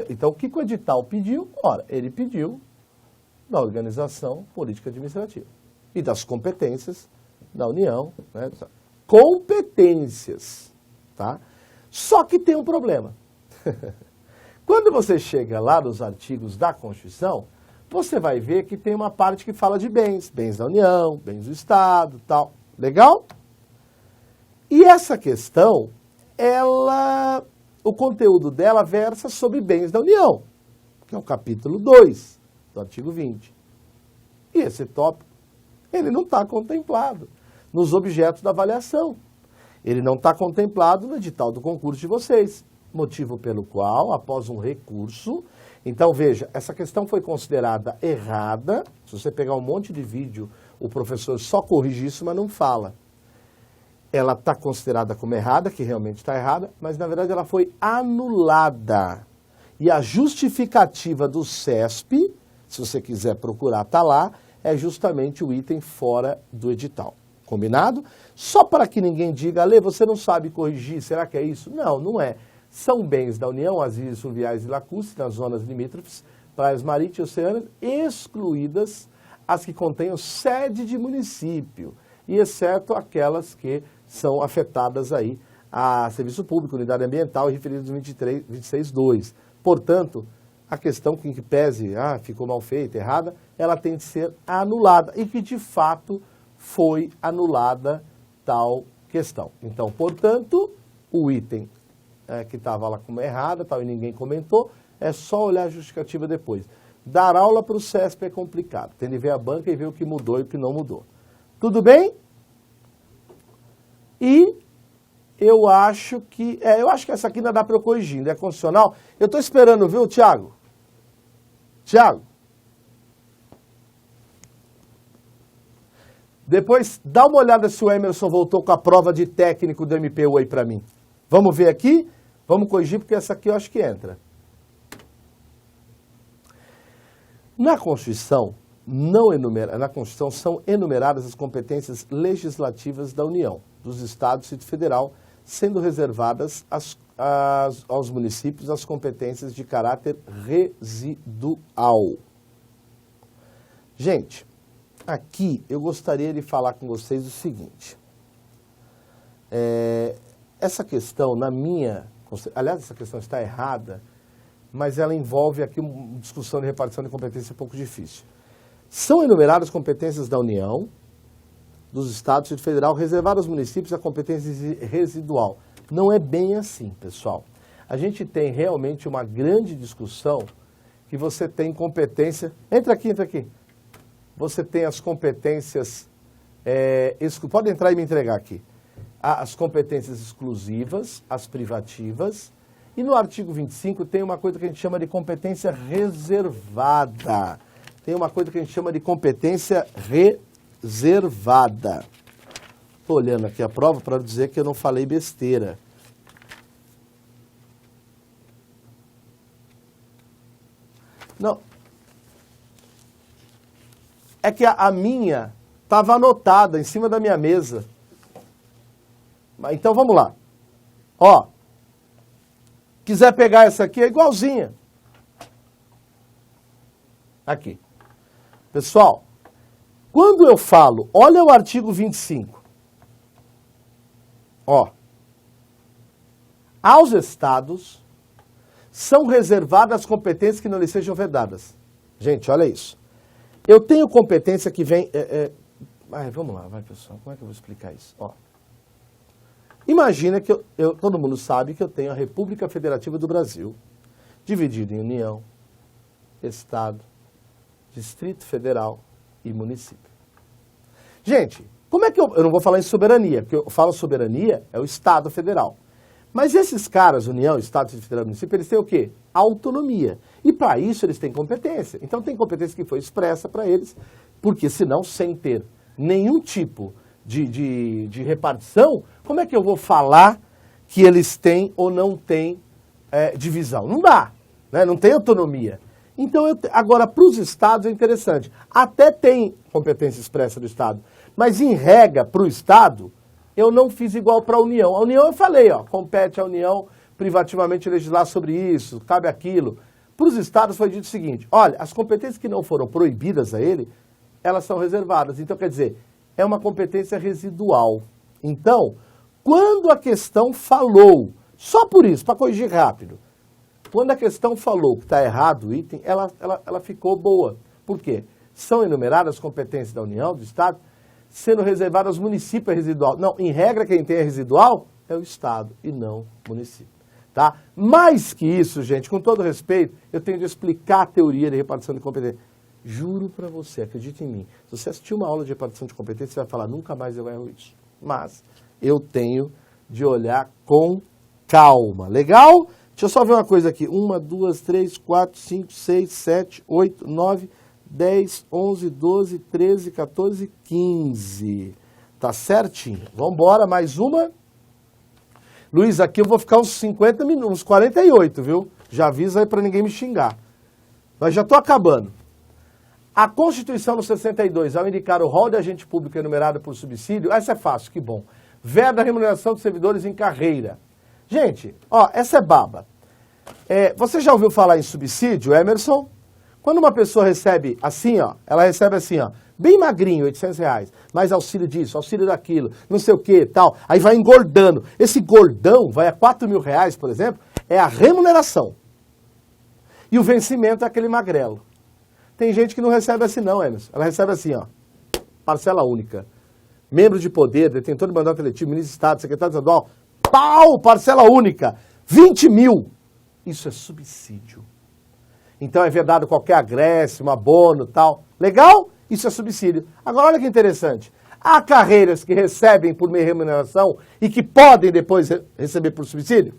então o que o edital pediu? Ora, ele pediu da organização política administrativa e das competências da União, né? Competências, tá? Só que tem um problema. Quando você chega lá nos artigos da Constituição, você vai ver que tem uma parte que fala de bens, bens da União, bens do Estado, tal. Legal? E essa questão, o conteúdo dela versa sobre bens da União, que é o capítulo 2 do artigo 20. E esse tópico, ele não está contemplado nos objetos da avaliação. Ele não está contemplado no edital do concurso de vocês, motivo pelo qual, após um recurso... Então, veja, essa questão foi considerada errada. Se você pegar um monte de vídeo, o professor só corrige isso, mas não fala. Ela está considerada como errada, que realmente está errada, mas, na verdade, ela foi anulada. E a justificativa do CESP, se você quiser procurar, está lá, é justamente o item fora do edital. Combinado? Só para que ninguém diga, Alê, você não sabe corrigir, será que é isso? Não, não é. São bens da União, as ilhas fluviais e lacustres, nas zonas limítrofes, praias marítimas e oceânicas, excluídas as que contenham sede de município, e exceto aquelas que são afetadas aí a serviço público, unidade ambiental, referidos no 26.2. Portanto, a questão que pese, ficou mal feita, errada, ela tem de ser anulada, e que de fato foi anulada tal questão. Então, portanto, o item que estava lá como errada, tal, e ninguém comentou, é só olhar a justificativa depois. Dar aula para o CESP é complicado, tem de ver a banca e ver o que mudou e o que não mudou. Tudo bem? E eu acho que essa aqui ainda dá para eu corrigir, ainda é constitucional. Eu estou esperando, viu, Tiago? Tiago? Depois, dá uma olhada se o Emerson voltou com a prova de técnico do MPU aí para mim. Vamos ver aqui? Vamos corrigir, porque essa aqui eu acho que entra. Na Constituição, na Constituição são enumeradas as competências legislativas da União, dos Estados e do Federal, sendo reservadas aos municípios as competências de caráter residual. Gente, aqui eu gostaria de falar com vocês o seguinte. Essa questão, aliás, essa questão está errada, mas ela envolve aqui uma discussão de repartição de competência um pouco difícil. São enumeradas competências da União, dos Estados e do Federal, reservadas aos municípios a competência residual. Não é bem assim, pessoal. A gente tem realmente uma grande discussão que você tem competência... Entra aqui. Você tem as competências... Pode entrar e me entregar aqui. As competências exclusivas, as privativas, e no artigo 25 tem uma coisa que a gente chama de competência reservada. Tem uma coisa que a gente chama de competência reservada. Estou olhando aqui a prova para dizer que eu não falei besteira. Não. É que a minha estava anotada em cima da minha mesa. Então vamos lá. Ó, quiser pegar essa aqui, é igualzinha. Aqui. Pessoal, quando eu falo, olha o artigo 25. Ó, aos estados são reservadas as competências que não lhes sejam vedadas. Gente, olha isso. Eu tenho competência que vem... vamos lá, vai pessoal, como é que eu vou explicar isso? Ó. Imagina que todo mundo sabe que eu tenho a República Federativa do Brasil, dividida em União, Estado, Distrito Federal e município. Gente, como é que eu não vou falar em soberania, porque eu falo soberania é o Estado Federal. Mas esses caras, União, Estado, Distrito Federal e município, eles têm o quê? Autonomia. E para isso eles têm competência. Então tem competência que foi expressa para eles, porque senão, sem ter nenhum tipo de repartição, como é que eu vou falar que eles têm ou não têm divisão? Não dá, né? Não tem autonomia. Então, agora, para os estados é interessante. Até tem competência expressa do Estado, mas em regra, para o Estado, eu não fiz igual para a União. A União eu falei, ó, compete à União privativamente legislar sobre isso, cabe aquilo. Para os estados foi dito o seguinte, olha, as competências que não foram proibidas a ele, elas são reservadas. Então, quer dizer, é uma competência residual. Então, quando a questão falou, só por isso, para corrigir rápido, quando a questão falou que está errado o item, ela ficou boa. Por quê? São enumeradas as competências da União, do Estado, sendo reservadas aos municípios residual. Não, em regra, quem tem a residual é o Estado e não o município. Tá? Mais que isso, gente, com todo respeito, eu tenho de explicar a teoria de repartição de competência. Juro para você, acredite em mim, se você assistir uma aula de repartição de competência, você vai falar, nunca mais eu erro isso. Mas eu tenho de olhar com calma. Legal? Deixa eu só ver uma coisa aqui. 1, 2, 3, 4, 5, 6, 7, 8, 9, 10, 11, 12, 13, 14, 15. Tá certinho? Vamos embora, mais uma. Luiz, aqui eu vou ficar uns 50 minutos, uns 48, viu? Já avisa aí para ninguém me xingar. Mas já estou acabando. A Constituição no 62, ao indicar o rol de agente público enumerado por subsídio, essa é fácil, que bom. Veda a remuneração de servidores em carreira. Gente, ó, essa é baba. Você já ouviu falar em subsídio, Emerson? Quando uma pessoa recebe assim, ó, ela recebe assim, ó, bem magrinho, R$800, mais auxílio disso, auxílio daquilo, não sei o que, tal. Aí vai engordando. Esse gordão vai a R$4.000, por exemplo, é a remuneração. E o vencimento é aquele magrelo. Tem gente que não recebe assim não, Emerson. Ela recebe assim, ó, parcela única. Membro de poder, detentor de mandato eletivo, ministro de Estado, secretário estadual, pau, parcela única, 20 mil. Isso é subsídio. Então é verdade qualquer acréscimo, abono, tal. Legal? Isso é subsídio. Agora olha que interessante. Há carreiras que recebem por meia remuneração e que podem depois receber por subsídio?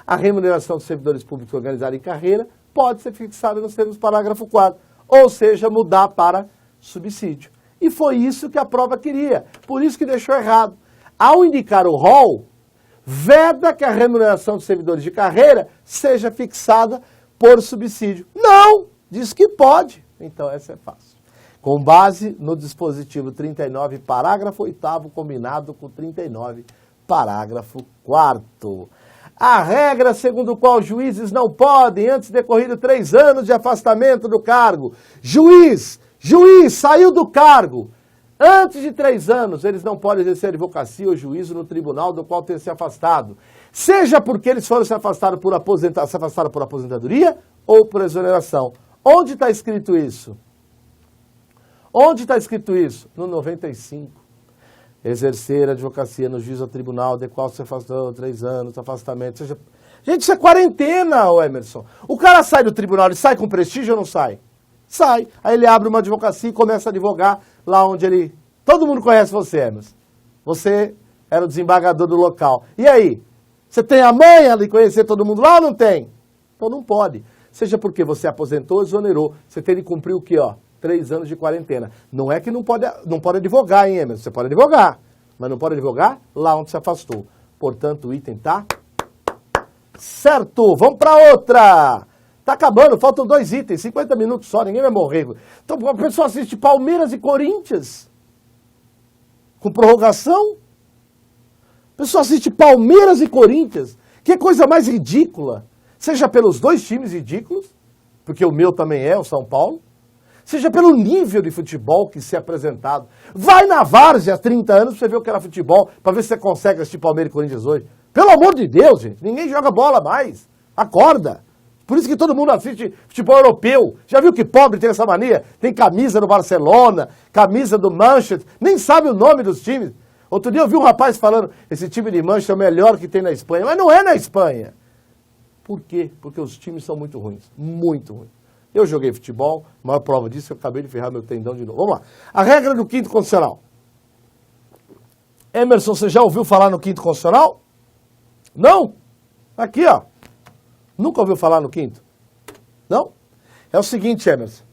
A remuneração dos servidores públicos organizados em carreira pode ser fixada nos termos do parágrafo 4º, ou seja, mudar para subsídio. E foi isso que a prova queria, por isso que deixou errado. Ao indicar o rol, veda que a remuneração dos servidores de carreira seja fixada por subsídio. Não! Diz que pode. Então essa é fácil. Com base no dispositivo 39, parágrafo 8º, combinado com 39, parágrafo 4º. A regra segundo a qual juízes não podem, antes decorrido 3 anos de afastamento do cargo. Juiz, saiu do cargo. Antes de 3 anos, eles não podem exercer advocacia ou juízo no tribunal do qual tenham se afastado. Seja porque eles foram se afastaram por aposentadoria ou por exoneração. Onde está escrito isso? Onde está escrito isso? No 95. Exercer a advocacia no juízo ou tribunal de qual se afastou 3 anos, afastamento. Seja... Gente, isso é quarentena, Emerson. O cara sai do tribunal, ele sai com prestígio ou não sai? Sai. Aí ele abre uma advocacia e começa a advogar lá onde ele... Todo mundo conhece você, Emerson. Você era o desembargador do local. E aí? Você tem a manha de conhecer todo mundo lá ou não tem? Então não pode. Seja porque você aposentou ou exonerou. Você tem de cumprir o quê, ó? 3 anos de quarentena. Não é que não pode advogar, hein, Emerson? Você pode advogar, mas não pode advogar lá onde se afastou. Portanto, o item tá certo. Vamos para outra. Tá acabando, faltam 2 itens, 50 minutos só, ninguém vai morrer. Então, a pessoa assiste Palmeiras e Corinthians com prorrogação. A pessoa assiste Palmeiras e Corinthians. Que coisa mais ridícula. Seja pelos 2 times ridículos, porque o meu também é, o São Paulo, seja pelo nível de futebol que se é apresentado. Vai na várzea há 30 anos pra você ver o que era futebol, pra ver se você consegue assistir Palmeiras e Corinthians hoje. Pelo amor de Deus, gente, ninguém joga bola mais. Acorda. Por isso que todo mundo assiste futebol europeu. Já viu que pobre tem essa mania? Tem camisa do Barcelona, camisa do Manchester, nem sabe o nome dos times. Outro dia eu vi um rapaz falando, esse time de Manchester é o melhor que tem na Espanha. Mas não é na Espanha. Por quê? Porque os times são muito ruins. Muito ruins. Eu joguei futebol, a maior prova disso, eu acabei de ferrar meu tendão de novo. Vamos lá. A regra do 5º constitucional. Emerson, você já ouviu falar no 5º constitucional? Não? Aqui, ó. Nunca ouviu falar no 5º? Não? É o seguinte, Emerson.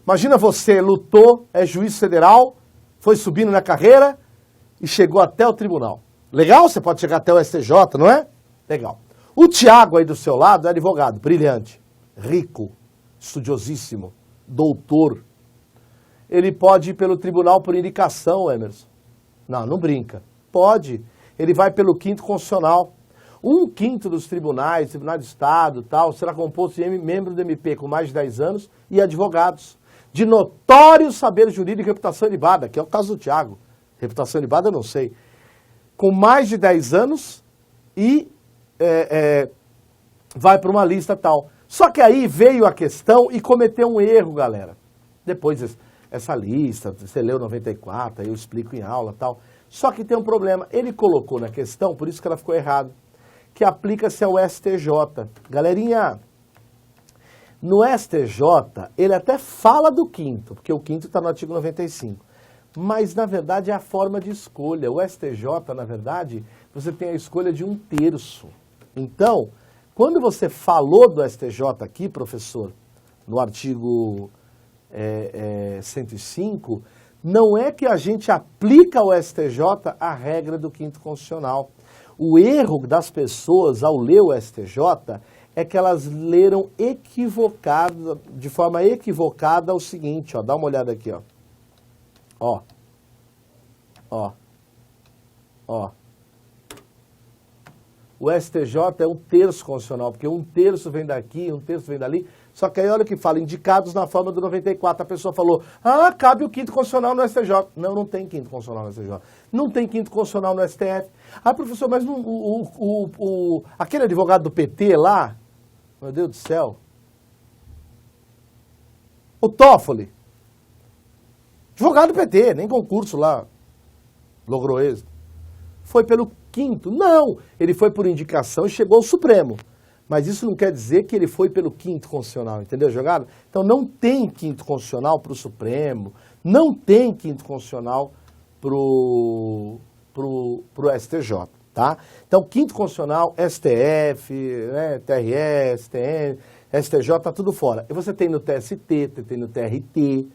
Imagina você lutou, é juiz federal, foi subindo na carreira e chegou até o tribunal. Legal? Você pode chegar até o STJ, não é? Legal. O Tiago aí do seu lado é advogado, brilhante, rico, estudiosíssimo, doutor. Ele pode ir pelo tribunal por indicação, Emerson. Não, não brinca. Pode. Ele vai pelo 5º constitucional. 1/5 dos tribunais, Tribunal de Estado, tal, será composto de membros do MP com mais de 10 anos e advogados, de notório saber jurídico e reputação ilibada, que é o caso do Thiago. Reputação ilibada eu não sei. Com mais de 10 anos e vai para uma lista tal. Só que aí veio a questão e cometeu um erro, galera. Depois essa lista, você leu 94, aí eu explico em aula tal. Só que tem um problema, ele colocou na questão, por isso que ela ficou errada, que aplica-se ao STJ. Galerinha, no STJ, ele até fala do 5º, porque o 5º está no artigo 95. Mas, na verdade, é a forma de escolha. O STJ, na verdade, você tem a escolha de 1/3. Então, quando você falou do STJ aqui, professor, no artigo 105, não é que a gente aplica ao STJ a regra do 5º constitucional. O erro das pessoas ao ler o STJ é que elas leram de forma equivocada o seguinte, ó, dá uma olhada aqui, ó. Ó. O STJ é 1/3 constitucional, porque 1/3 vem daqui, 1/3 vem dali. Só que aí olha o que fala, indicados na forma do 94. A pessoa falou, cabe o 5º constitucional no STJ. Não, não tem 5º constitucional no STJ. Não tem 5º constitucional no STF. Professor, mas aquele advogado do PT lá, meu Deus do céu, o Toffoli, advogado do PT, nem concurso lá logrou êxito. Foi pelo 5º? Não, ele foi por indicação e chegou ao Supremo. Mas isso não quer dizer que ele foi pelo 5º constitucional, entendeu, jogado? Então não tem 5º constitucional para o Supremo, não tem 5º constitucional para o STJ, tá? Então 5º constitucional, STF, né, TRE, STN, STJ, tá tudo fora. E você tem no TST, tem no TRT,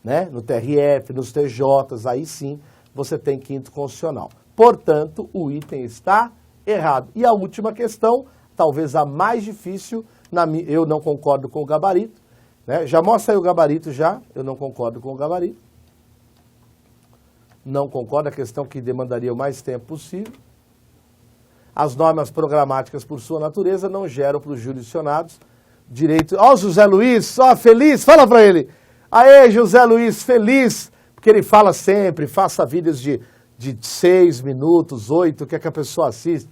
né, no TRF, nos TJs, aí sim você tem 5º constitucional. Portanto, o item está errado. E a última questão, talvez a mais difícil, eu não concordo com o gabarito, né? Já mostra aí o gabarito já, eu não concordo com o gabarito. Não concordo, a questão que demandaria o mais tempo possível. As normas programáticas, por sua natureza, não geram para os jurisdicionados direito... Ó, José Luiz, feliz, fala para ele. Aê, José Luiz, feliz, porque ele fala sempre, faça vídeos de 6 minutos, 8, que é que a pessoa assiste.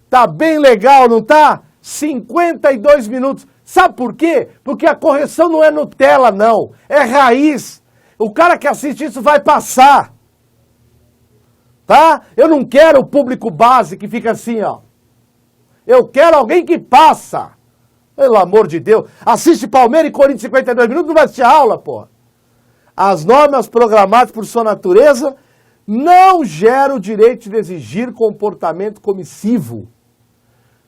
Tá bem legal, não tá? 52 minutos. Sabe por quê? Porque a correção não é Nutella, não. É raiz. O cara que assiste isso vai passar. Tá? Eu não quero o público base que fica assim, ó. Eu quero alguém que passa. Pelo amor de Deus. Assiste Palmeiras e Corinthians 52 minutos, não vai assistir aula, pô. As normas programadas por sua natureza não geram o direito de exigir comportamento comissivo,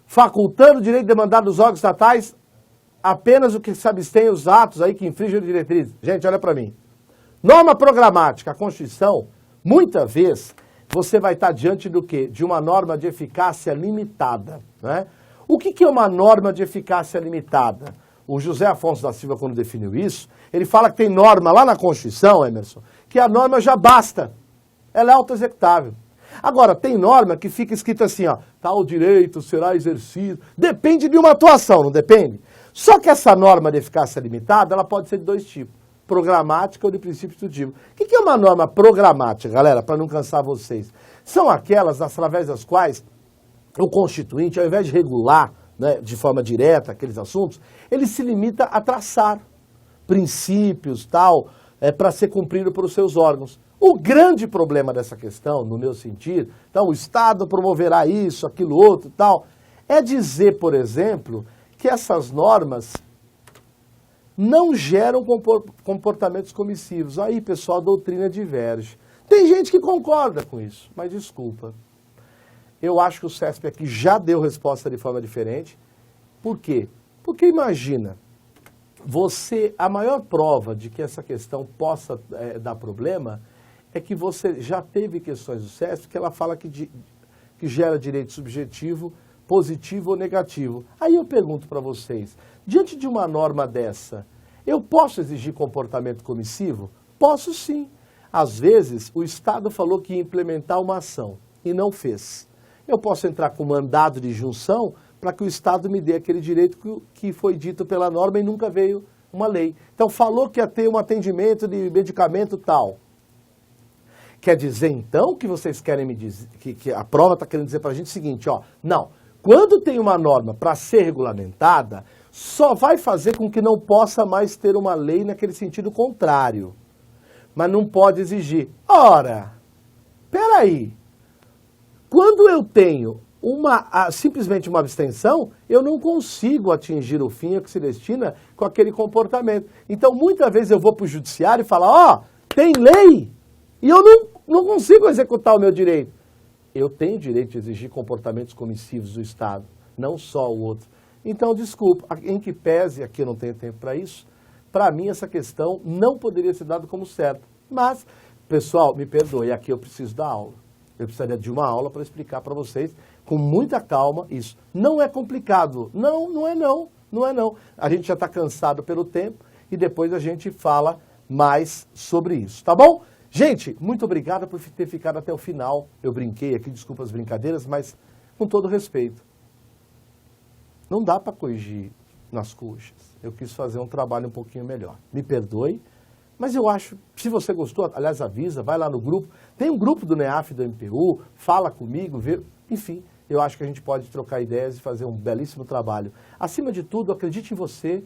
facultando o direito de demandar dos órgãos estatais apenas o que se abstém os atos aí que infringem as diretrizes. Gente, olha para mim. Norma programática, a Constituição, muitas vezes você vai estar diante do quê? De uma norma de eficácia limitada, né? O que é uma norma de eficácia limitada? O José Afonso da Silva, quando definiu isso, ele fala que tem norma lá na Constituição, Emerson, que a norma já basta. Ela é autoexecutável. Agora, tem norma que fica escrita assim, ó, tal direito será exercido. Depende de uma atuação, não depende? Só que essa norma de eficácia limitada, ela pode ser de dois tipos, programática ou de princípio institutivo. O que é uma norma programática, galera, para não cansar vocês? São aquelas através das quais o Constituinte, ao invés de regular, né, de forma direta aqueles assuntos, ele se limita a traçar princípios, tal, para ser cumprido pelos seus órgãos. O grande problema dessa questão, no meu sentir, então o Estado promoverá isso, aquilo outro, tal, é dizer, por exemplo, que essas normas não geram comportamentos comissivos. Aí, pessoal, a doutrina diverge. Tem gente que concorda com isso, mas desculpa. Eu acho que o CESP aqui já deu resposta de forma diferente. Por quê? Porque imagina, a maior prova de que essa questão possa dar problema é que você já teve questões do CESP que ela fala que gera direito subjetivo, positivo ou negativo. Aí eu pergunto para vocês, diante de uma norma dessa, eu posso exigir comportamento comissivo? Posso sim. Às vezes, o Estado falou que ia implementar uma ação e não fez. eu posso entrar com mandado de junção para que o Estado me dê aquele direito que foi dito pela norma e nunca veio uma lei. Então, falou que ia ter um atendimento de medicamento tal. Quer dizer, então, que vocês querem me dizer, que a prova está querendo dizer para a gente o seguinte, ó, não, quando tem uma norma para ser regulamentada, só vai fazer com que não possa mais ter uma lei naquele sentido contrário. Mas não pode exigir. Ora, peraí, quando eu tenho simplesmente uma abstenção, eu não consigo atingir o fim a que se destina com aquele comportamento. Então, muitas vezes eu vou para o judiciário e falo, ó, tem lei e eu não consigo executar o meu direito. Eu tenho direito de exigir comportamentos comissivos do Estado, não só o outro. Então, desculpa, em que pese, aqui eu não tenho tempo para isso, para mim essa questão não poderia ser dada como certa. Mas, pessoal, me perdoe, aqui eu preciso da aula. Eu precisaria de uma aula para explicar para vocês, com muita calma, isso. Não é complicado. Não é não. A gente já está cansado pelo tempo e depois a gente fala mais sobre isso, tá bom? Gente, muito obrigado por ter ficado até o final. Eu brinquei aqui, desculpa as brincadeiras, mas com todo respeito. Não dá para corrigir nas coxas. Eu quis fazer um trabalho um pouquinho melhor. Me perdoe. Mas eu acho, se você gostou, aliás, avisa, vai lá no grupo. Tem um grupo do NEAF do MPU, fala comigo, vê, enfim, eu acho que a gente pode trocar ideias e fazer um belíssimo trabalho. Acima de tudo, acredite em você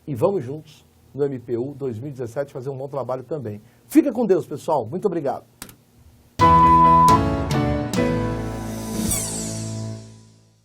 e vamos juntos no MPU 2017 fazer um bom trabalho também. Fica com Deus, pessoal. Muito obrigado.